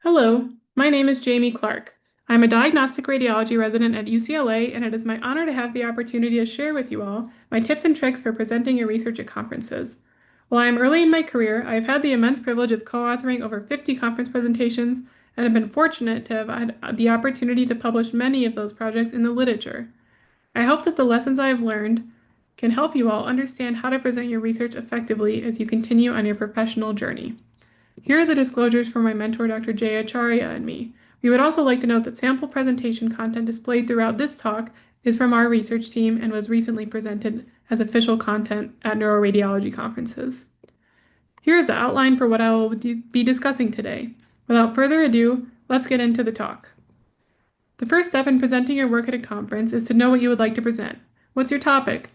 Hello, my name is Jamie Clark. I'm a diagnostic radiology resident at UCLA, and it is my honor to have the opportunity to share with you all my tips and tricks for presenting your research at conferences. While I am early in my career, I have had the immense privilege of co-authoring over 50 conference presentations and have been fortunate to have had the opportunity to publish many of those projects in the literature. I hope that the lessons I have learned can help you all understand how to present your research effectively as you continue on your professional journey. Here are the disclosures for my mentor, Dr. Jay Acharya, and me. We would also like to note that sample presentation content displayed throughout this talk is from our research team and was recently presented as official content at neuroradiology conferences. Here is the outline for what I will be discussing today. Without further ado, let's get into the talk. The first step in presenting your work at a conference is to know what you would like to present. What's your topic?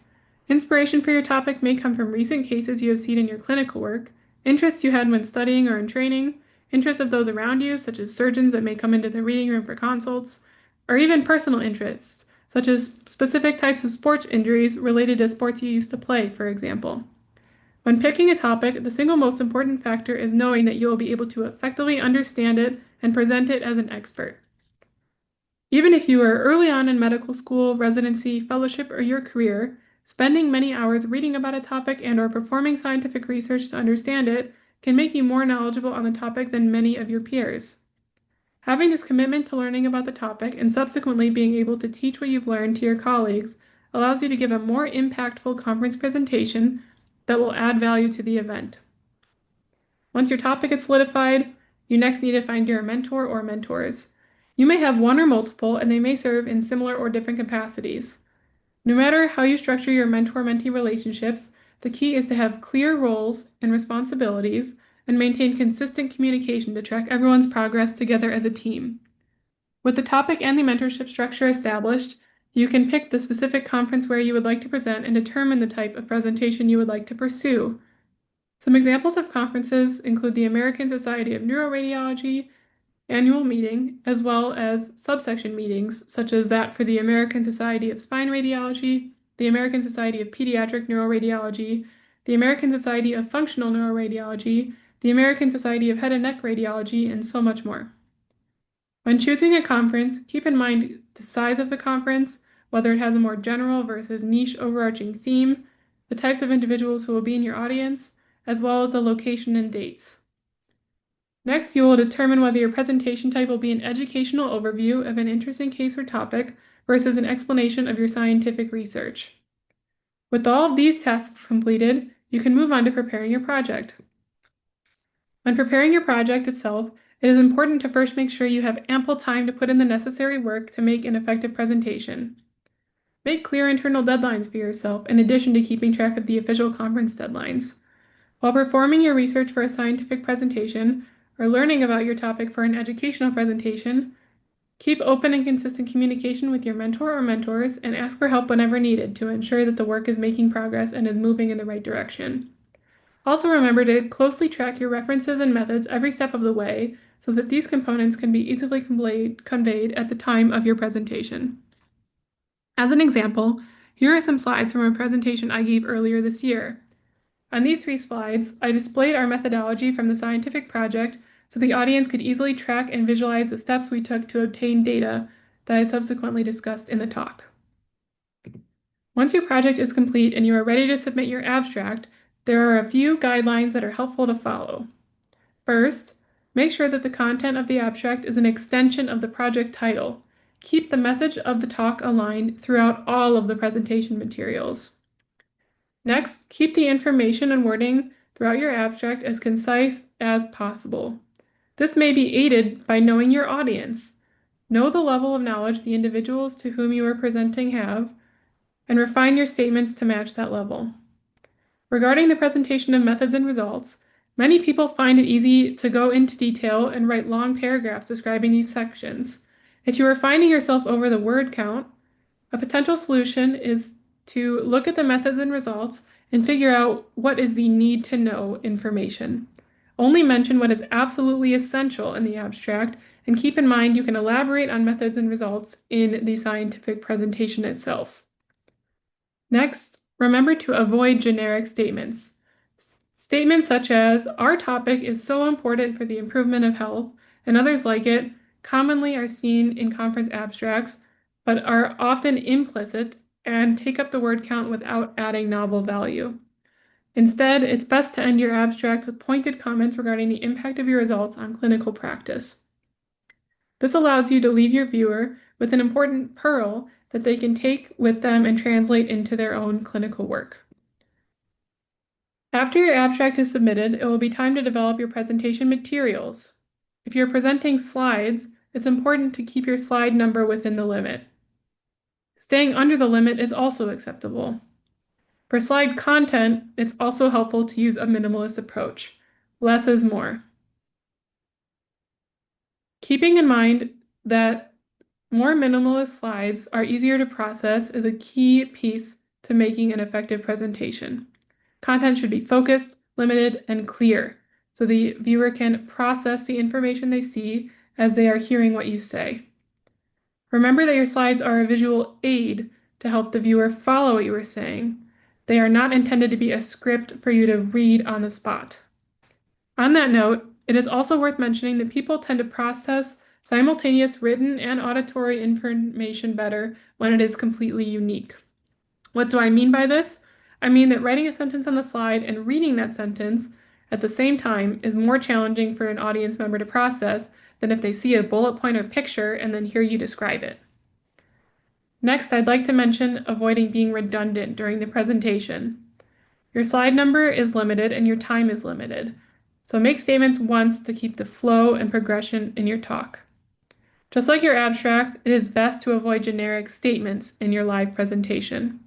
Inspiration for your topic may come from recent cases you have seen in your clinical work, interests you had when studying or in training, interests of those around you, such as surgeons that may come into the reading room for consults, or even personal interests, such as specific types of sports injuries related to sports you used to play, for example. When picking a topic, the single most important factor is knowing that you will be able to effectively understand it and present it as an expert. Even if you are early on in medical school, residency, fellowship, or your career, spending many hours reading about a topic and/or performing scientific research to understand it can make you more knowledgeable on the topic than many of your peers. Having this commitment to learning about the topic and subsequently being able to teach what you've learned to your colleagues allows you to give a more impactful conference presentation that will add value to the event. Once your topic is solidified, you next need to find your mentor or mentors. You may have one or multiple, and they may serve in similar or different capacities. No matter how you structure your mentor-mentee relationships, the key is to have clear roles and responsibilities and maintain consistent communication to track everyone's progress together as a team. With the topic and the mentorship structure established, you can pick the specific conference where you would like to present and determine the type of presentation you would like to pursue. Some examples of conferences include the American Society of Neuroradiology annual meeting, as well as subsection meetings, such as that for the American Society of Spine Radiology, the American Society of Pediatric Neuroradiology, the American Society of Functional Neuroradiology, the American Society of Head and Neck Radiology, and so much more. When choosing a conference, keep in mind the size of the conference, whether it has a more general versus niche overarching theme, the types of individuals who will be in your audience, as well as the location and dates. Next, you will determine whether your presentation type will be an educational overview of an interesting case or topic versus an explanation of your scientific research. With all of these tasks completed, you can move on to preparing your project. When preparing your project itself, it is important to first make sure you have ample time to put in the necessary work to make an effective presentation. Make clear internal deadlines for yourself in addition to keeping track of the official conference deadlines. While performing your research for a scientific presentation or learning about your topic for an educational presentation, keep open and consistent communication with your mentor or mentors and ask for help whenever needed to ensure that the work is making progress and is moving in the right direction. Also remember to closely track your references and methods every step of the way so that these components can be easily conveyed at the time of your presentation. As an example, here are some slides from a presentation I gave earlier this year. On these 3 slides, I displayed our methodology from the scientific project so the audience could easily track and visualize the steps we took to obtain data that I subsequently discussed in the talk. Once your project is complete and you are ready to submit your abstract, there are a few guidelines that are helpful to follow. First, make sure that the content of the abstract is an extension of the project title. Keep the message of the talk aligned throughout all of the presentation materials. Next, keep the information and wording throughout your abstract as concise as possible. This may be aided by knowing your audience. Know the level of knowledge the individuals to whom you are presenting have, and refine your statements to match that level. Regarding the presentation of methods and results, many people find it easy to go into detail and write long paragraphs describing these sections. If you are finding yourself over the word count, a potential solution is to look at the methods and results and figure out what is the need to know information. Only mention what is absolutely essential in the abstract, and keep in mind you can elaborate on methods and results in the scientific presentation itself. Next, remember to avoid generic statements. Statements such as, "Our topic is so important for the improvement of health," and others like it commonly are seen in conference abstracts, but are often implicit and take up the word count without adding novel value. Instead, it's best to end your abstract with pointed comments regarding the impact of your results on clinical practice. This allows you to leave your viewer with an important pearl that they can take with them and translate into their own clinical work. After your abstract is submitted, it will be time to develop your presentation materials. If you're presenting slides, it's important to keep your slide number within the limit. Staying under the limit is also acceptable. For slide content, it's also helpful to use a minimalist approach. Less is more. Keeping in mind that more minimalist slides are easier to process is a key piece to making an effective presentation. Content should be focused, limited, and clear, so the viewer can process the information they see as they are hearing what you say. Remember that your slides are a visual aid to help the viewer follow what you are saying. They are not intended to be a script for you to read on the spot. On that note, it is also worth mentioning that people tend to process simultaneous written and auditory information better when it is completely unique. What do I mean by this? I mean that writing a sentence on the slide and reading that sentence at the same time is more challenging for an audience member to process than if they see a bullet point or picture and then hear you describe it. Next, I'd like to mention avoiding being redundant during the presentation. Your slide number is limited and your time is limited, so make statements once to keep the flow and progression in your talk. Just like your abstract, it is best to avoid generic statements in your live presentation.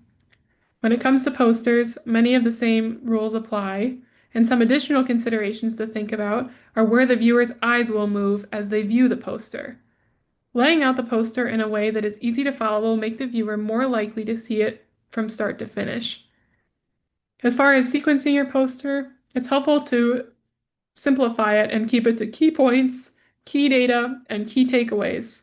When it comes to posters, many of the same rules apply, and some additional considerations to think about are where the viewer's eyes will move as they view the poster. Laying out the poster in a way that is easy to follow will make the viewer more likely to see it from start to finish. As far as sequencing your poster, it's helpful to simplify it and keep it to key points, key data, and key takeaways.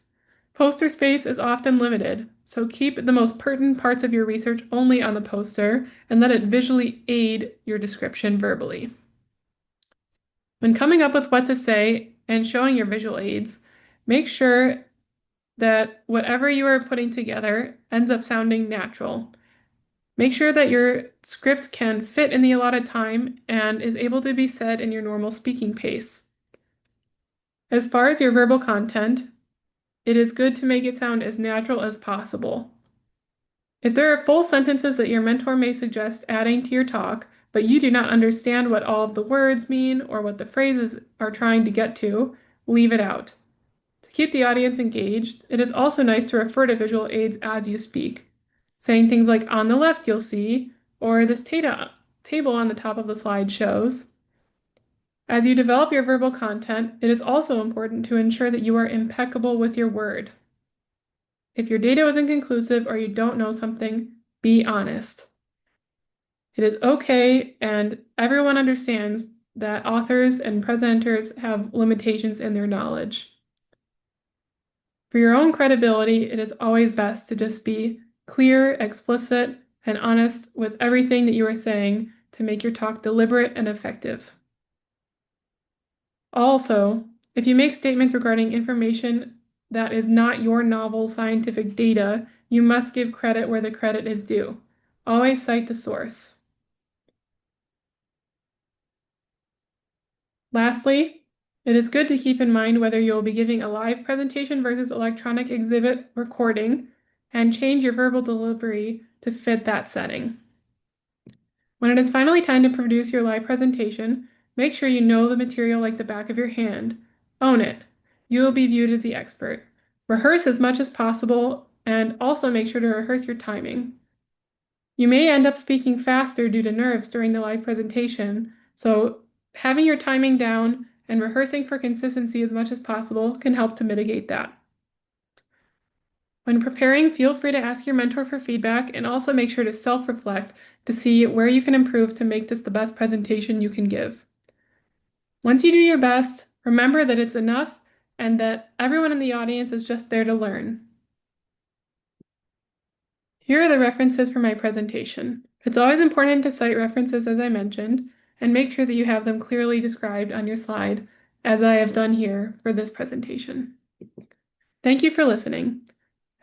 Poster space is often limited, so keep the most pertinent parts of your research only on the poster and let it visually aid your description verbally. When coming up with what to say and showing your visual aids, make sure that whatever you are putting together ends up sounding natural. Make sure that your script can fit in the allotted time and is able to be said in your normal speaking pace. As far as your verbal content, it is good to make it sound as natural as possible. If there are full sentences that your mentor may suggest adding to your talk, but you do not understand what all of the words mean or what the phrases are trying to get to, leave it out. To keep the audience engaged, it is also nice to refer to visual aids as you speak, saying things like on the left you'll see, or this table on the top of the slide shows. As you develop your verbal content, it is also important to ensure that you are impeccable with your word. If your data is inconclusive or you don't know something, be honest. It is okay, and everyone understands that authors and presenters have limitations in their knowledge. For your own credibility, it is always best to just be clear, explicit, and honest with everything that you are saying to make your talk deliberate and effective. Also, if you make statements regarding information that is not your novel scientific data, you must give credit where the credit is due. Always cite the source. Lastly, it is good to keep in mind whether you will be giving a live presentation versus electronic exhibit recording and change your verbal delivery to fit that setting. When it is finally time to produce your live presentation, make sure you know the material like the back of your hand. Own it. You will be viewed as the expert. Rehearse as much as possible and also make sure to rehearse your timing. You may end up speaking faster due to nerves during the live presentation, so having your timing down and rehearsing for consistency as much as possible can help to mitigate that. When preparing, feel free to ask your mentor for feedback and also make sure to self-reflect to see where you can improve to make this the best presentation you can give. Once you do your best, remember that it's enough and that everyone in the audience is just there to learn. Here are the references for my presentation. It's always important to cite references as I mentioned, and make sure that you have them clearly described on your slide as I have done here for this presentation. Thank you for listening.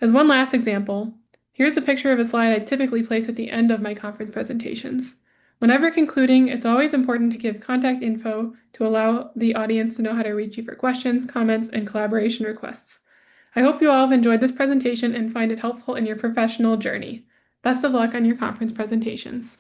As one last example, here's a picture of a slide I typically place at the end of my conference presentations. Whenever concluding, it's always important to give contact info to allow the audience to know how to reach you for questions, comments, and collaboration requests. I hope you all have enjoyed this presentation and find it helpful in your professional journey. Best of luck on your conference presentations.